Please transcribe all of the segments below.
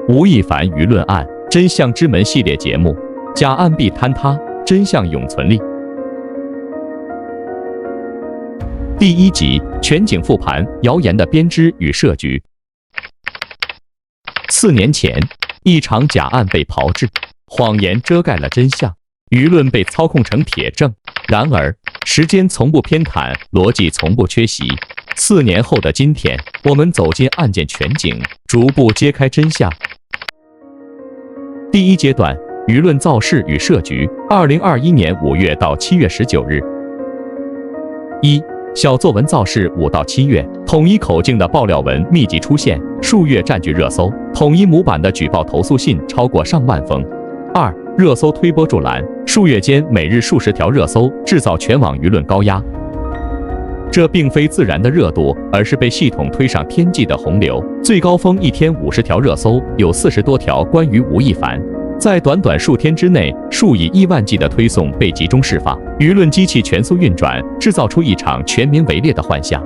吴亦凡舆论案真相之门系列节目，假案必坍塌，真相永存立。第1集全景复盘谣言的编织与设局。4年前，一场假案被炮制，谎言遮盖了真相，舆论被操控成铁证。然而，时间从不偏袒，逻辑从不缺席。4年后的今天，我们走进案件全景，逐步揭开真相。第1阶段，舆论造势与设局。2021年5月到7月19日。1、小作文造势5到7月，统一口径的爆料文密集出现，数月占据热搜，统一模板的举报投诉信超过上万封。2、热搜推波助澜，数月间每日数十条热搜，制造全网舆论高压。这并非自然的热度，而是被系统推上天际的洪流。最高峰一天50条热搜，有40多条关于吴亦凡。在短短数天之内，数以亿万计的推送被集中释放，舆论机器全速运转，制造出一场全民围猎的幻象。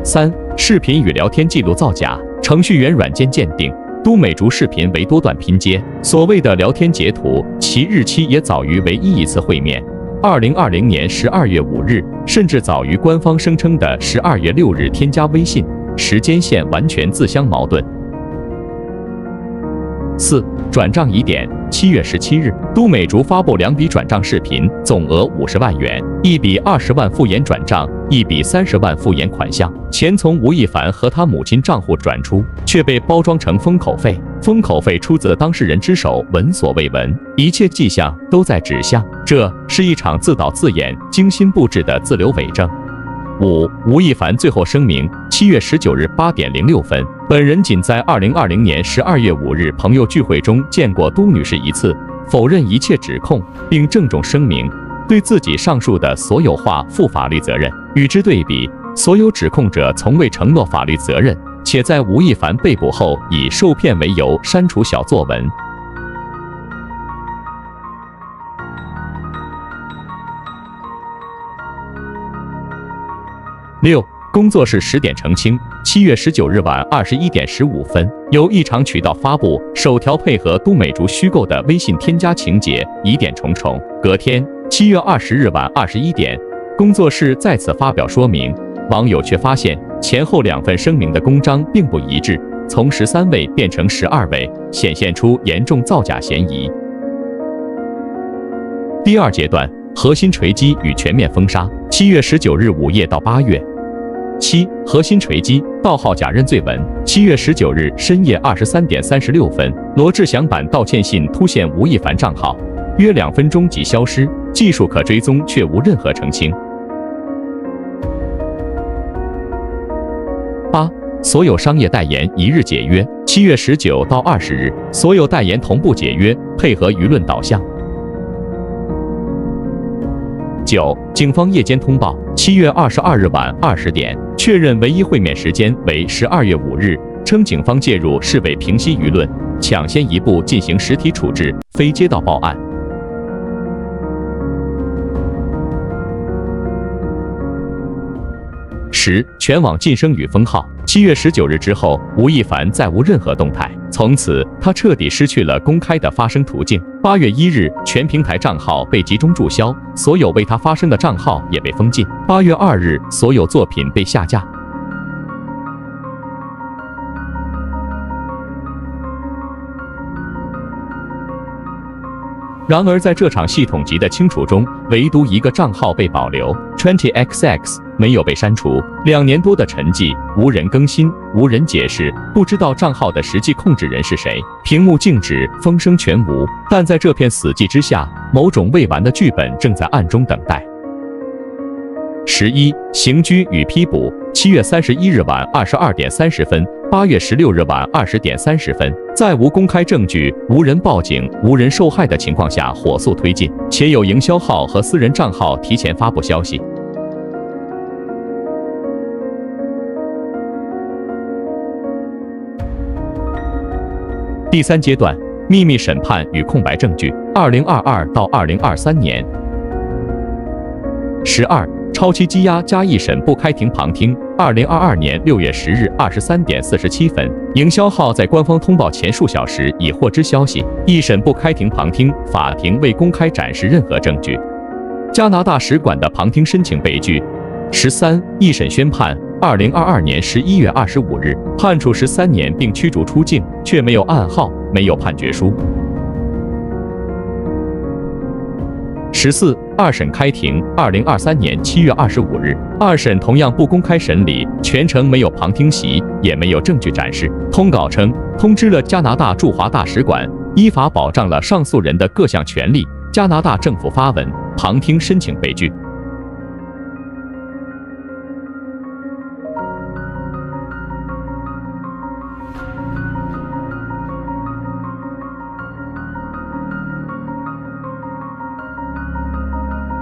3、视频与聊天记录造假，程序员软件鉴定都美竹视频为多段拼接，所谓的聊天截图，其日期也早于唯一一次会面。2020年12月5日，甚至早于官方声称的12月6日添加微信，时间线完全自相矛盾。4、转账疑点。7月17日，都美竹发布2笔转账视频，总额50万元，一笔20万复yen转账，一笔30万复yen款项，钱从吴亦凡和他母亲账户转出，却被包装成封口费。封口费出自当事人之手，闻所未闻，一切迹象都在指向，这是一场自导自演、精心布置的自留伪证。5、吴亦凡最后声明。7月19日8点06分，本人仅在2020年12月5日朋友聚会中见过都女士一次，否认一切指控，并郑重声明对自己上述的所有话负法律责任。与之对比，所有指控者从未承诺法律责任，且在吴亦凡被捕后以受骗为由删除小作文。6、工作室10点澄清。7月19日晚21点15分，由一场渠道发布首条配合都美竹虚构的微信添加情节，疑点重重。隔天7月20日晚21点，工作室再次发表说明，网友却发现前后2份声明的公章并不一致，从13位变成12位，显现出严重造假嫌疑。第2阶段，核心锤击与全面封杀。7月19日午夜到8月。7、核心锤击，盗号假认罪文。7月19日深夜23点36分，罗志祥版道歉信突现吴亦凡账号，约2分钟即消失，技术可追踪却无任何澄清。8、所有商业代言一日解约。7月19到20日，所有代言同步解约，配合舆论导向。9、警方夜间通报。7月22日晚20点，确认唯一会面时间为12月5日，称警方介入是为平息舆论，抢先一步进行实体处置，非街道报案。10、全网晋升与封号。7月19日之后，吴亦凡再无任何动态，从此他彻底失去了公开的发声途径。8月1日，全平台账号被集中注销，所有为他发声的账号也被封禁。8月2日，所有作品被下架。然而，在这场系统级的清除中，唯独一个账号被保留 ，20XX 没有被删除。2年多的沉寂，无人更新，无人解释，不知道账号的实际控制人是谁。屏幕静止，风声全无。但在这片死寂之下，某种未完的剧本正在暗中等待。11、刑拘与批捕。7月31日晚22点30分。8月16日晚20点30分，在无公开证据、无人报警、无人受害的情况下火速推进，且有营销号和私人账号提前发布消息。第3阶段，秘密审判与空白证据。2022到2023年。12、超期羁押加一审不开庭旁听。2022年6月10日23点47分，营销号在官方通报前数小时已获知消息，一审不开庭旁听，法庭未公开展示任何证据。加拿大使馆的旁听申请被拒。13. 一审宣判，2022年11月25日，判处13年并驱逐出境，却没有案号，没有判决书。14. 二审开庭，2023年7月25日，二审同样不公开审理，全程没有旁听席，也没有证据展示。通稿称，通知了加拿大驻华大使馆，依法保障了上诉人的各项权利。加拿大政府发文，旁听申请被拒。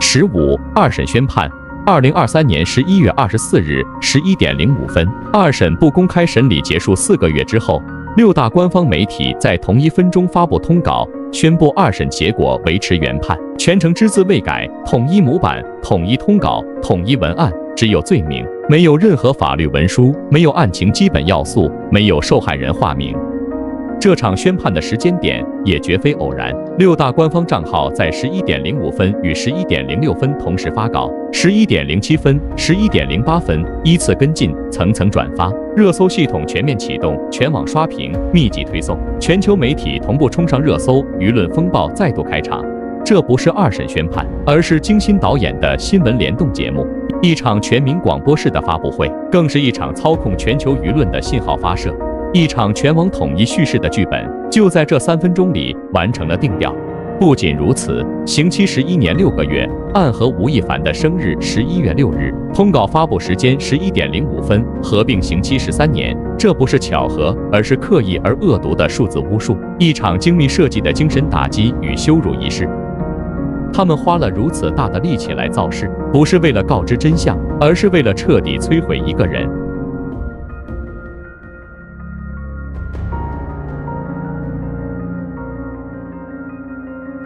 15. 二审宣判，2023年11月24日11点05分，二审不公开审理结束4个月之后，6大官方媒体在同一分钟发布通稿，宣布二审结果维持原判，全程只字未改，统一模板，统一通稿，统一文案，只有罪名，没有任何法律文书，没有案情基本要素，没有受害人化名。这场宣判的时间点也绝非偶然，6大官方账号在11点05分与11点06分同时发稿，11点07分、11点08分依次跟进，层层转发，热搜系统全面启动，全网刷屏，密集推送，全球媒体同步冲上热搜，舆论风暴再度开场。这不是二审宣判，而是精心导演的新闻联动节目，一场全民广播式的发布会，更是一场操控全球舆论的信号发射。一场全网统一叙事的剧本，就在这3分钟里完成了定调。不仅如此，刑期11年6个月，案和吴亦凡的生日11月6日，通稿发布时间11点05分，合并刑期13年。这不是巧合，而是刻意而恶毒的数字巫术，一场精密设计的精神打击与羞辱仪式。他们花了如此大的力气来造势，不是为了告知真相，而是为了彻底摧毁一个人。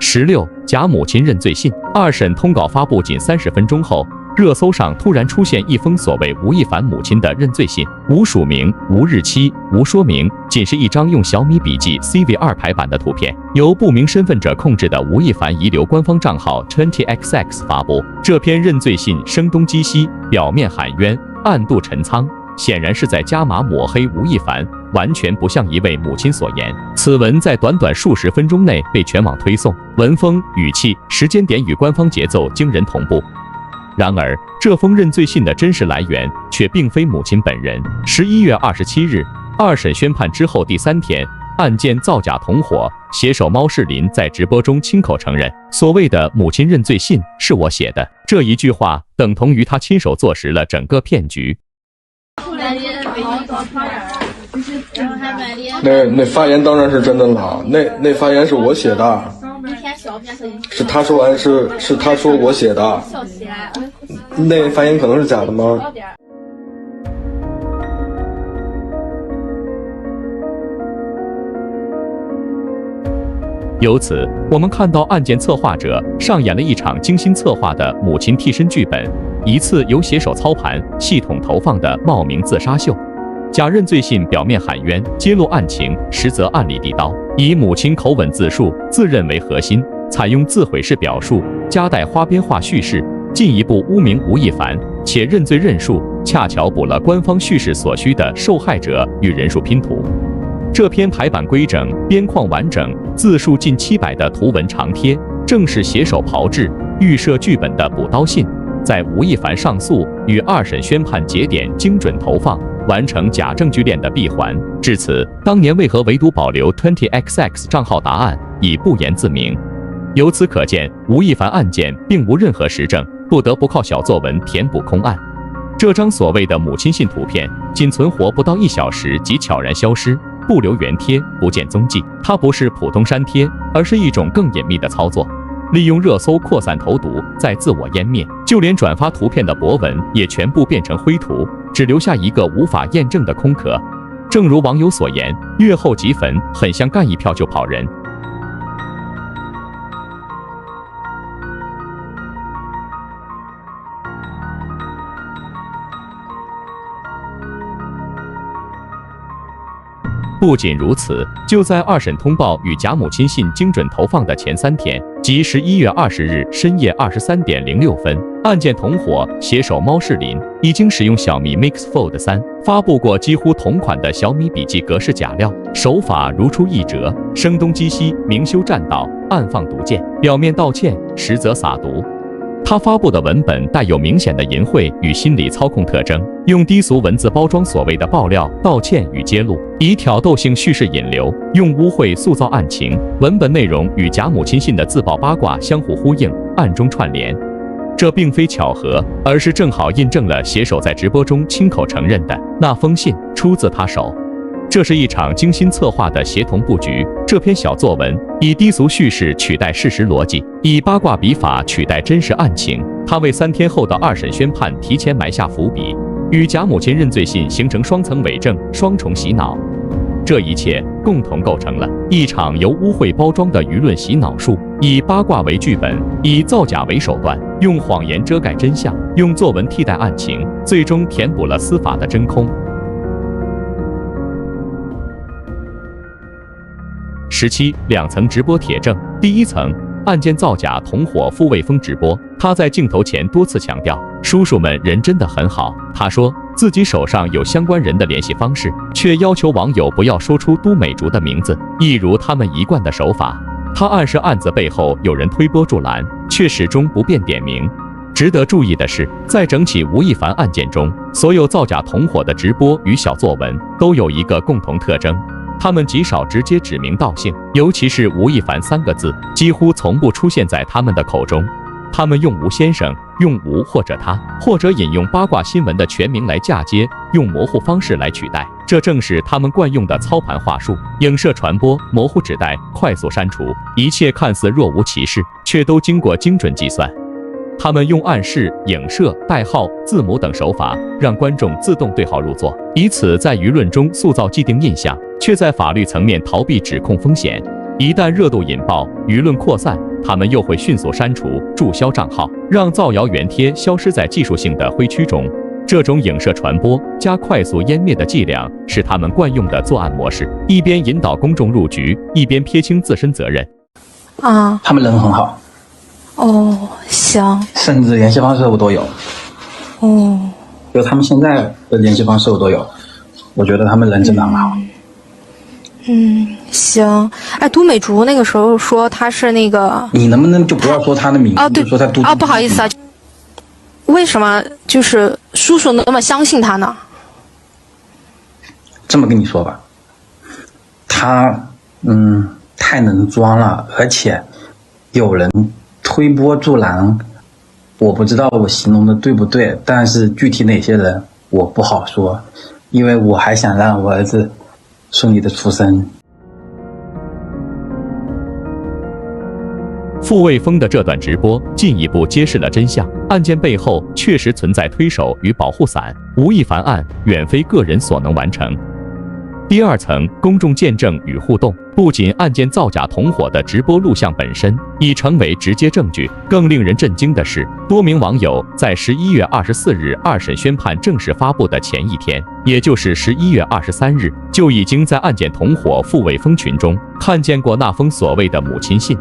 16. 假母亲认罪信。二审通稿发布仅30分钟后，热搜上突然出现一封所谓吴亦凡母亲的认罪信，无署名、无日期、无说明，仅是一张用小米笔记 CV2 排版的图片，由不明身份者控制的吴亦凡遗留官方账号 20XX 发布。这篇认罪信声东击西，表面喊冤，暗度陈仓，显然是在加码抹黑吴亦凡，完全不像一位母亲所言。此文在短短数十分钟内被全网推送，文风、语气、时间点与官方节奏惊人同步。然而，这封认罪信的真实来源却并非母亲本人。11月27日，二审宣判之后第3天，案件造假同伙写手猫世林在直播中亲口承认，所谓的母亲认罪信是我写的。这一句话等同于他亲手坐实了整个骗局。那发言当然是真的了，那发言是我写的，是他说完是他说我写的，那发言可能是假的吗？由此，我们看到案件策划者上演了一场精心策划的母亲替身剧本，一次由写手操盘、系统投放的冒名自杀秀。假认罪信表面喊冤，揭露案情，实则暗里递刀，以母亲口吻自述、自认为核心，采用自毁式表述，夹带花边化叙事，进一步污名吴亦凡，且认罪认述恰巧补了官方叙事所需的受害者与人数拼图。这篇排版规整、边框完整、字数近700的图文长贴，正是写手炮制、预设剧本的补刀信，在吴亦凡上诉与二审宣判节点精准投放，完成假证据链的闭环。至此，当年为何唯独保留 20XX 账号答案已不言自明。由此可见，吴亦凡案件并无任何实证，不得不靠小作文填补空案。这张所谓的母亲信图片，仅存活不到1小时即悄然消失，不留原贴，不见踪迹。它不是普通删帖，而是一种更隐秘的操作，利用热搜扩散投毒，再自我湮灭。就连转发图片的博文也全部变成灰图，只留下一个无法验证的空壳。正如网友所言，月后即焚，很像干一票就跑人。不仅如此，就在二审通报与贾母亲信精准投放的前3天，即11月20日深夜23点06分，案件同伙携手猫世林已经使用小米 Mix Fold 3发布过几乎同款的小米笔记格式假料，手法如出一辙，声东击西，明修栈道，暗放毒箭，表面道歉，实则撒毒。他发布的文本带有明显的淫秽与心理操控特征，用低俗文字包装所谓的爆料、道歉与揭露，以挑逗性叙事引流，用污秽塑造案情。文本内容与贾母亲信的自曝八卦相互呼应，暗中串联。这并非巧合，而是正好印证了写手在直播中亲口承认的那封信出自他手。这是一场精心策划的协同布局。这篇小作文以低俗叙事取代事实逻辑，以八卦笔法取代真实案情。他为3天后的2审宣判提前埋下伏笔，与贾母亲认罪信形成双层伪证、双重洗脑。这一切共同构成了一场由污秽包装的舆论洗脑术，以八卦为剧本，以造假为手段，用谎言遮盖真相，用作文替代案情，最终填补了司法的真空。17两层直播铁证。第一层，案件造假同伙傅卫峰直播，他在镜头前多次强调，叔叔们人真的很好。他说自己手上有相关人的联系方式，却要求网友不要说出都美竹的名字，一如他们一贯的手法。他暗示案子背后有人推波助澜，却始终不便点名。值得注意的是，在整起吴亦凡案件中，所有造假同伙的直播与小作文都有一个共同特征，他们极少直接指名道姓，尤其是吴亦凡3个字，几乎从不出现在他们的口中。他们用吴先生，用吴或者他，或者引用八卦新闻的全名来嫁接，用模糊方式来取代。这正是他们惯用的操盘话术，影射传播，模糊指代，快速删除，一切看似若无其事，却都经过精准计算。他们用暗示、影射、代号、字母等手法，让观众自动对号入座，以此在舆论中塑造既定印象，却在法律层面逃避指控风险。一旦热度引爆，舆论扩散，他们又会迅速删除、注销账号，让造谣原帖消失在技术性的灰区中。这种影射传播加快速湮灭的伎俩，是他们惯用的作案模式，一边引导公众入局，一边撇清自身责任。他们人很好。哦，行。甚至联系方式我都有。就他们现在的联系方式我都有，我觉得他们人真的很好。行。哎，都美竹那个时候说他是那个，你能不能就不要说他的名字？对，就说他都不好意思啊。为什么就是叔叔那么相信他呢？这么跟你说吧，他太能装了，而且有人推波助澜，我不知道我形容的对不对，但是具体哪些人我不好说，因为我还想让我儿子顺利的出生。傅卫峰的这段直播进一步揭示了真相，案件背后确实存在推手与保护伞，吴亦凡案远非个人所能完成。第二层，公众见证与互动。不仅案件造假同伙的直播录像本身已成为直接证据，更令人震惊的是，多名网友在11月24日2审宣判正式发布的前一天，也就是11月23日，就已经在案件同伙傅卫峰群中看见过那封所谓的母亲信。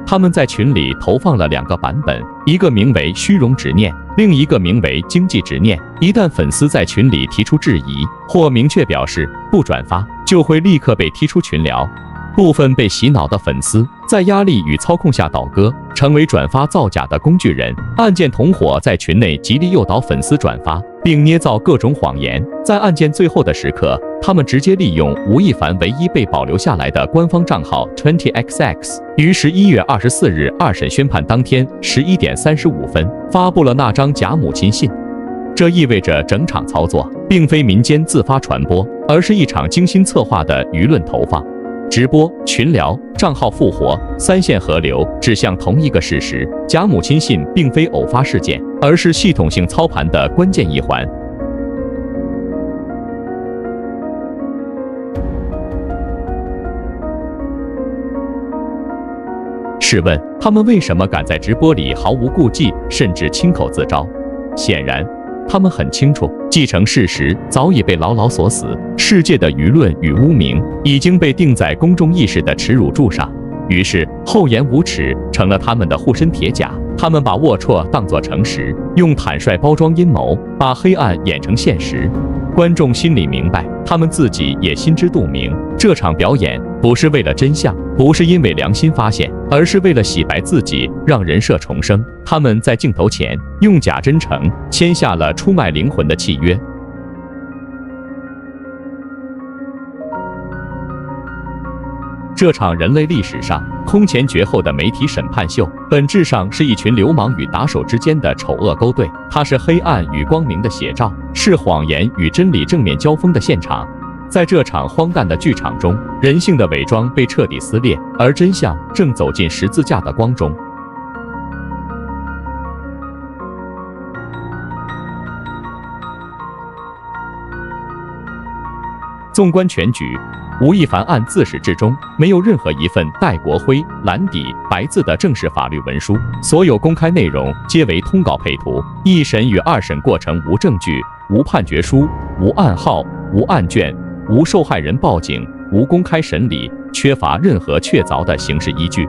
他们在群里投放了2个版本，一个名为虚荣执念，另一个名为经济执念。一旦粉丝在群里提出质疑或明确表示不转发，就会立刻被踢出群聊。部分被洗脑的粉丝在压力与操控下倒戈，成为转发造假的工具人。案件同伙在群内极力诱导粉丝转发，并捏造各种谎言。在案件最后的时刻，他们直接利用吴亦凡唯一被保留下来的官方账号 20xx， 于11月24日2审宣判当天11点35分发布了那张假母亲信。这意味着整场操作并非民间自发传播，而是一场精心策划的舆论投放。直播、群聊、账号复活，3线合流，指向同一个事实：假母亲信并非偶发事件，而是系统性操盘的关键一环。试问，他们为什么敢在直播里毫无顾忌，甚至亲口自招？显然，他们很清楚，既成事实早已被牢牢锁死，世界的舆论与污名已经被钉在公众意识的耻辱柱上。于是，厚颜无耻成了他们的护身铁甲。他们把龌龊当作诚实，用坦率包装阴谋，把黑暗演成现实。观众心里明白，他们自己也心知肚明，这场表演不是为了真相，不是因为良心发现，而是为了洗白自己，让人设重生。他们在镜头前用假真诚签下了出卖灵魂的契约。这场人类历史上空前绝后的媒体审判秀，本质上是一群流氓与打手之间的丑恶勾兑，它是黑暗与光明的写照，是谎言与真理正面交锋的现场。在这场荒诞的剧场中，人性的伪装被彻底撕裂，而真相正走进十字架的光中。纵观全局，吴亦凡案自始至终没有任何一份带国徽、蓝底、白字的正式法律文书，所有公开内容皆为通稿配图。一审与二审过程无证据、无判决书、无案号、无案卷、无受害人报警、无公开审理，缺乏任何确凿的刑事依据。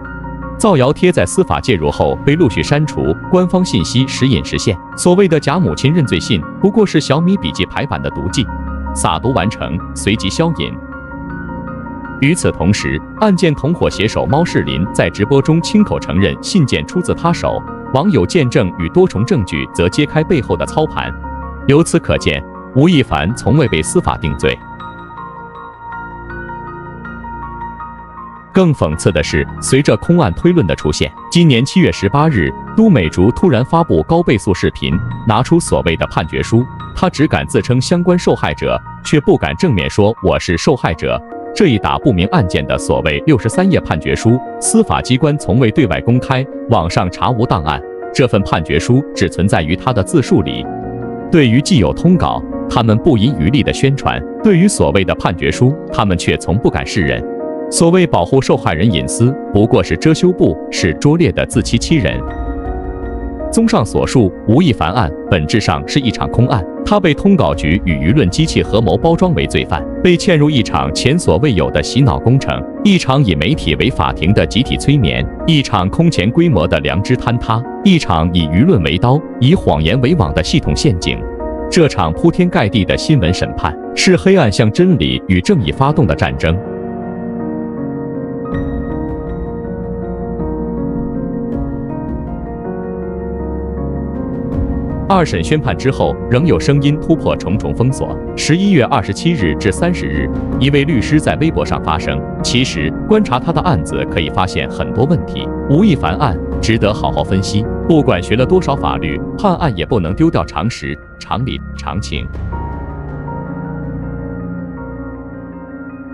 造谣贴在司法介入后被陆续删除，官方信息时隐时现。所谓的假母亲认罪信，不过是小米笔记排版的毒剂。撒毒完成，随即消隐。与此同时，案件同伙携手猫世林在直播中亲口承认信件出自他手，网友见证与多重证据则揭开背后的操盘。由此可见，吴亦凡从未被司法定罪。更讽刺的是，随着空案推论的出现，今年7月18日，都美竹突然发布高倍速视频，拿出所谓的判决书。他只敢自称相关受害者，却不敢正面说我是受害者。这一打不明案件的所谓63页判决书，司法机关从未对外公开，网上查无档案。这份判决书只存在于他的自述里。对于既有通稿，他们不遗余力的宣传；对于所谓的判决书，他们却从不敢示人。所谓保护受害人隐私，不过是遮羞布，是拙劣的自欺欺人。综上所述，吴亦凡案本质上是一场空案，他被通稿局与舆论机器合谋包装为罪犯，被嵌入一场前所未有的洗脑工程，一场以媒体为法庭的集体催眠，一场空前规模的良知坍塌，一场以舆论为刀、以谎言为网的系统陷阱。这场铺天盖地的新闻审判，是黑暗向真理与正义发动的战争。二审宣判之后，仍有声音突破重重封锁。11月27日至30日，一位律师在微博上发声。其实，观察他的案子可以发现很多问题。吴亦凡案值得好好分析。不管学了多少法律，判案也不能丢掉常识、常理、常情。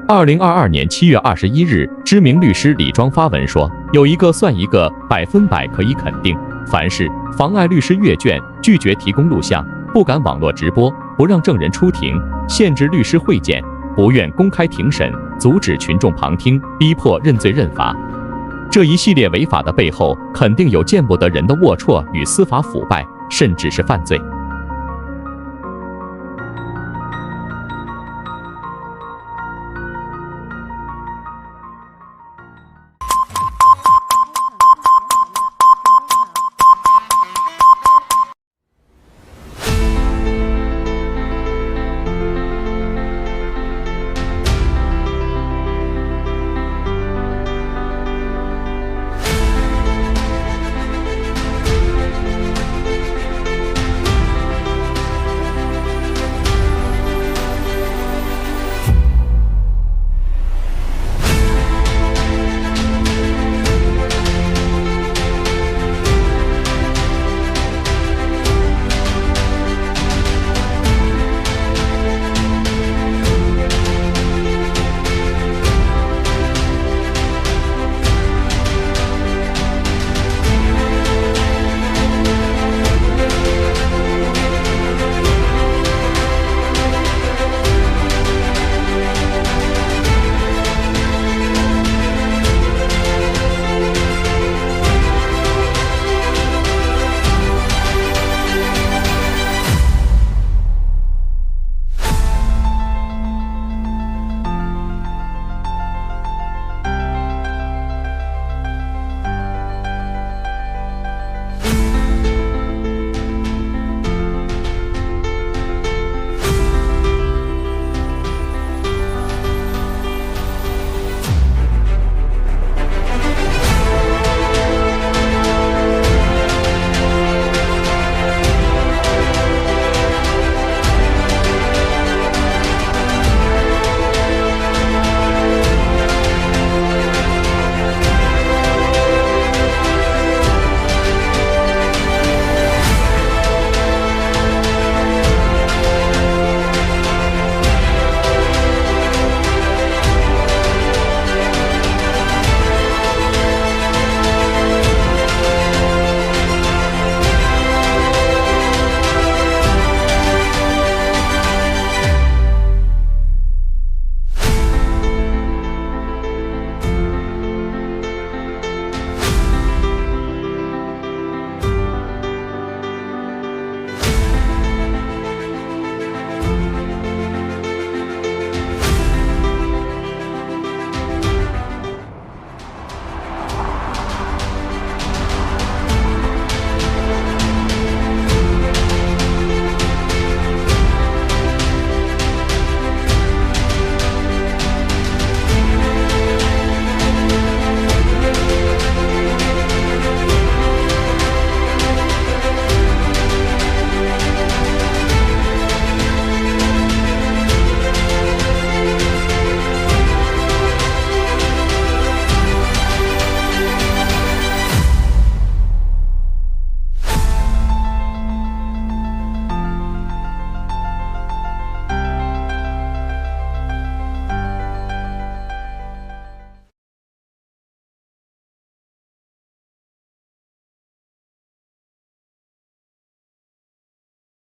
2022年7月21日，知名律师李庄发文说，有一个算一个，100%可以肯定，凡是妨碍律师阅卷、拒绝提供录像、不敢网络直播、不让证人出庭、限制律师会见、不愿公开庭审、阻止群众旁听、逼迫认罪认罚，这一系列违法的背后，肯定有见不得人的龌龊与司法腐败，甚至是犯罪。